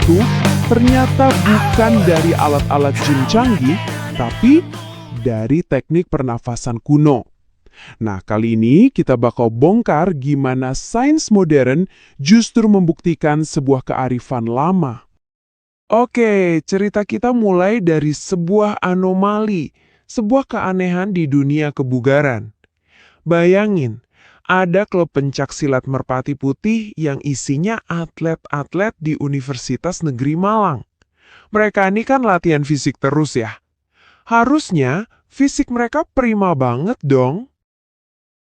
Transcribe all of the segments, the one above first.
itu ternyata bukan dari alat-alat gym canggih, tapi dari teknik pernafasan kuno. Nah, kali ini kita bakal bongkar gimana sains modern justru membuktikan sebuah kearifan lama. Oke, cerita kita mulai dari sebuah anomali, sebuah keanehan di dunia kebugaran. Bayangin, ada klub pencaksilat Merpati Putih yang isinya atlet-atlet di Universitas Negeri Malang. Mereka ini kan latihan fisik terus ya. Harusnya fisik mereka prima banget dong.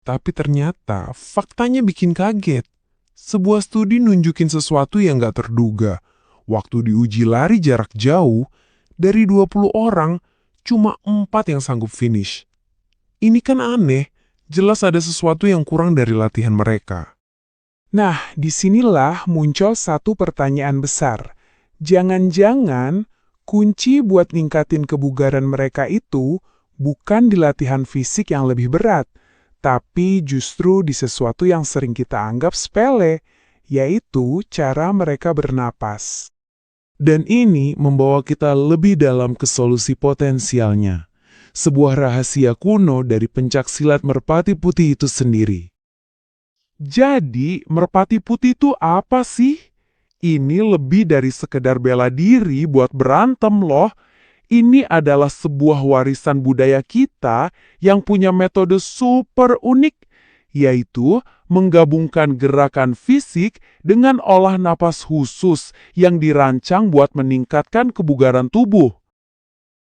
Tapi ternyata faktanya bikin kaget. Sebuah studi nunjukin sesuatu yang gak terduga. Waktu diuji lari jarak jauh, dari 20 orang, cuma 4 yang sanggup finish. Ini kan aneh, jelas ada sesuatu yang kurang dari latihan mereka. Nah, disinilah muncul satu pertanyaan besar. Jangan-jangan kunci buat ningkatin kebugaran mereka itu bukan di latihan fisik yang lebih berat, tapi justru di sesuatu yang sering kita anggap sepele, yaitu cara mereka bernapas. Dan ini membawa kita lebih dalam ke solusi potensialnya. Sebuah rahasia kuno dari pencaksilat Merpati Putih itu sendiri. Jadi, Merpati Putih itu apa sih? Ini lebih dari sekedar bela diri buat berantem loh. Ini adalah sebuah warisan budaya kita yang punya metode super unik, yaitu menggabungkan gerakan fisik dengan olah napas khusus yang dirancang buat meningkatkan kebugaran tubuh.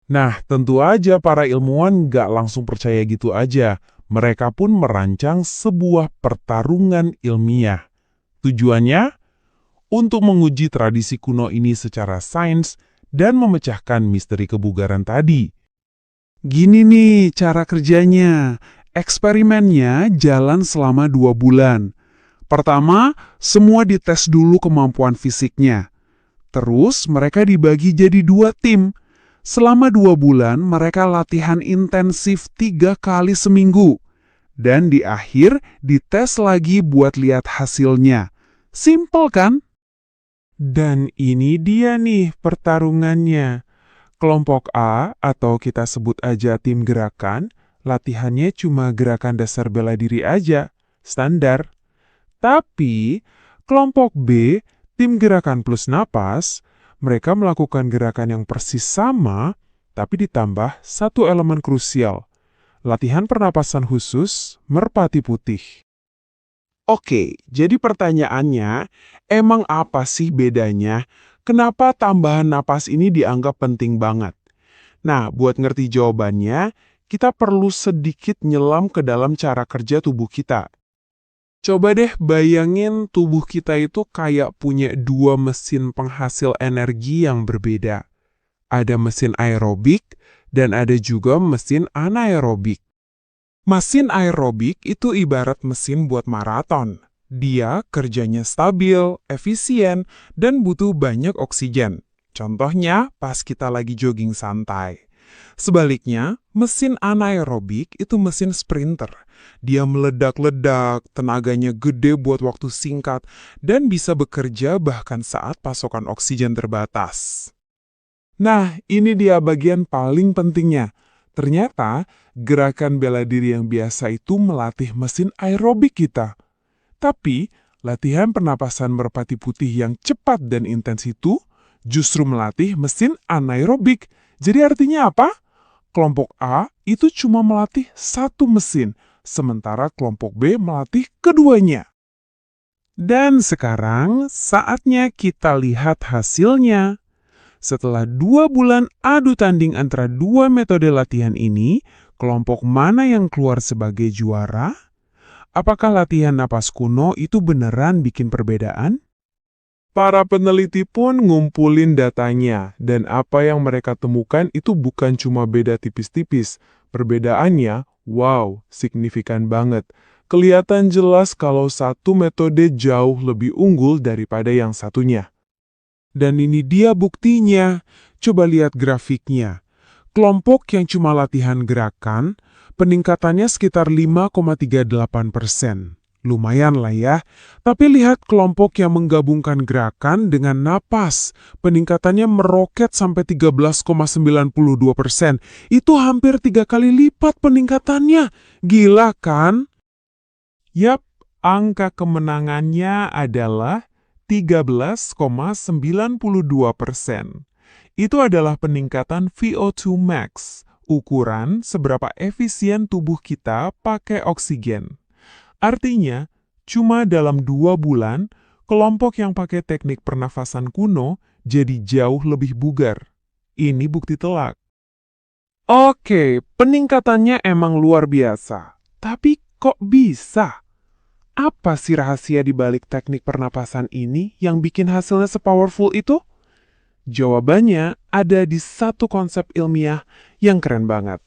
Nah, tentu aja para ilmuwan nggak langsung percaya gitu aja. Mereka pun merancang sebuah pertarungan ilmiah. Tujuannya? Untuk menguji tradisi kuno ini secara sains dan memecahkan misteri kebugaran tadi. Gini nih cara kerjanya. Eksperimennya jalan selama 2 bulan. Pertama, semua dites dulu kemampuan fisiknya. Terus mereka dibagi jadi 2 tim. Selama 2 bulan mereka latihan intensif 3 kali seminggu. Dan di akhir dites lagi buat lihat hasilnya. Simpel kan? Dan ini dia nih pertarungannya. Kelompok A atau kita sebut aja tim gerakan, latihannya cuma gerakan dasar bela diri aja, standar. Tapi kelompok B, tim gerakan plus napas, mereka melakukan gerakan yang persis sama, tapi ditambah satu elemen krusial, latihan pernapasan khusus Merpati Putih. Oke, jadi pertanyaannya, emang apa sih bedanya? Kenapa tambahan napas ini dianggap penting banget? Nah, buat ngerti jawabannya, kita perlu sedikit nyelam ke dalam cara kerja tubuh kita. Coba deh bayangin tubuh kita itu kayak punya 2 mesin penghasil energi yang berbeda. Ada mesin aerobik dan ada juga mesin anaerobik. Mesin aerobik itu ibarat mesin buat maraton. Dia kerjanya stabil, efisien, dan butuh banyak oksigen. Contohnya pas kita lagi jogging santai. Sebaliknya, mesin anaerobik itu mesin sprinter. Dia meledak-ledak, tenaganya gede buat waktu singkat, dan bisa bekerja bahkan saat pasokan oksigen terbatas. Nah, ini dia bagian paling pentingnya. Ternyata, gerakan bela diri yang biasa itu melatih mesin aerobik kita. Tapi, latihan pernapasan Merpati Putih yang cepat dan intens itu justru melatih mesin anaerobik. Jadi artinya apa? Kelompok A itu cuma melatih 1 mesin, sementara kelompok B melatih keduanya. Dan sekarang saatnya kita lihat hasilnya. Setelah 2 bulan adu tanding antara 2 metode latihan ini, kelompok mana yang keluar sebagai juara? Apakah latihan napas kuno itu beneran bikin perbedaan? Para peneliti pun ngumpulin datanya, dan apa yang mereka temukan itu bukan cuma beda tipis-tipis. Perbedaannya, wow, signifikan banget. Kelihatan jelas kalau satu metode jauh lebih unggul daripada yang satunya. Dan ini dia buktinya. Coba lihat grafiknya. Kelompok yang cuma latihan gerakan, peningkatannya sekitar 5,38%. Lumayan lah ya. Tapi lihat kelompok yang menggabungkan gerakan dengan napas. Peningkatannya meroket sampai 13,92%. Itu hampir 3 kali lipat peningkatannya. Gila kan? Yap, angka kemenangannya adalah 13,92%. Itu adalah peningkatan VO2 max, ukuran seberapa efisien tubuh kita pakai oksigen. Artinya, cuma dalam 2 bulan, kelompok yang pakai teknik pernafasan kuno jadi jauh lebih bugar. Ini bukti telak. Oke, peningkatannya emang luar biasa. Tapi kok bisa? Apa sih rahasia di balik teknik pernapasan ini yang bikin hasilnya sepowerful itu? Jawabannya ada di satu konsep ilmiah yang keren banget.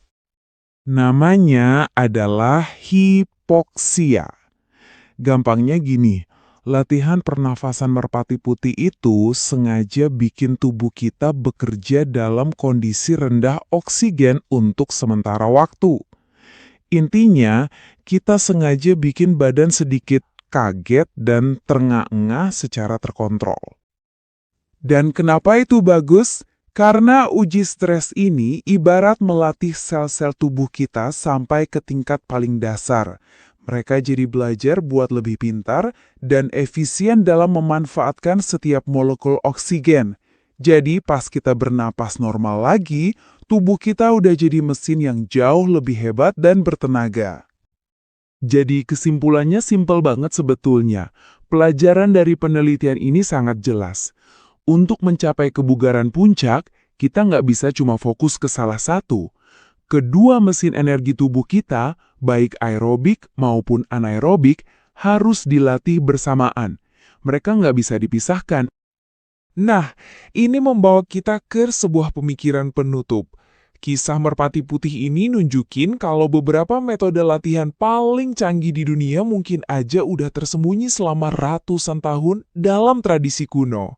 Namanya adalah hipoksia. Gampangnya gini, latihan pernafasan merpati putih itu sengaja bikin tubuh kita bekerja dalam kondisi rendah oksigen untuk sementara waktu. Intinya, kita sengaja bikin badan sedikit kaget dan terengah-engah secara terkontrol. Dan kenapa itu bagus? Karena uji stres ini ibarat melatih sel-sel tubuh kita sampai ke tingkat paling dasar. Mereka jadi belajar buat lebih pintar dan efisien dalam memanfaatkan setiap molekul oksigen. Jadi pas kita bernapas normal lagi, tubuh kita udah jadi mesin yang jauh lebih hebat dan bertenaga. Jadi kesimpulannya simpel banget sebetulnya. Pelajaran dari penelitian ini sangat jelas. Untuk mencapai kebugaran puncak, kita nggak bisa cuma fokus ke salah satu. Kedua mesin energi tubuh kita, baik aerobik maupun anaerobik, harus dilatih bersamaan. Mereka nggak bisa dipisahkan. Nah, ini membawa kita ke sebuah pemikiran penutup. Kisah merpati putih ini nunjukin kalau beberapa metode latihan paling canggih di dunia mungkin aja udah tersembunyi selama ratusan tahun dalam tradisi kuno.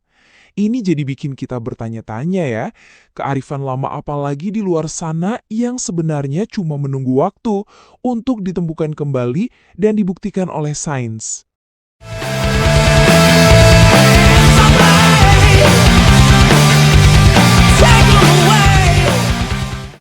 Ini jadi bikin kita bertanya-tanya ya, kearifan lama apa lagi di luar sana yang sebenarnya cuma menunggu waktu untuk ditemukan kembali dan dibuktikan oleh sains.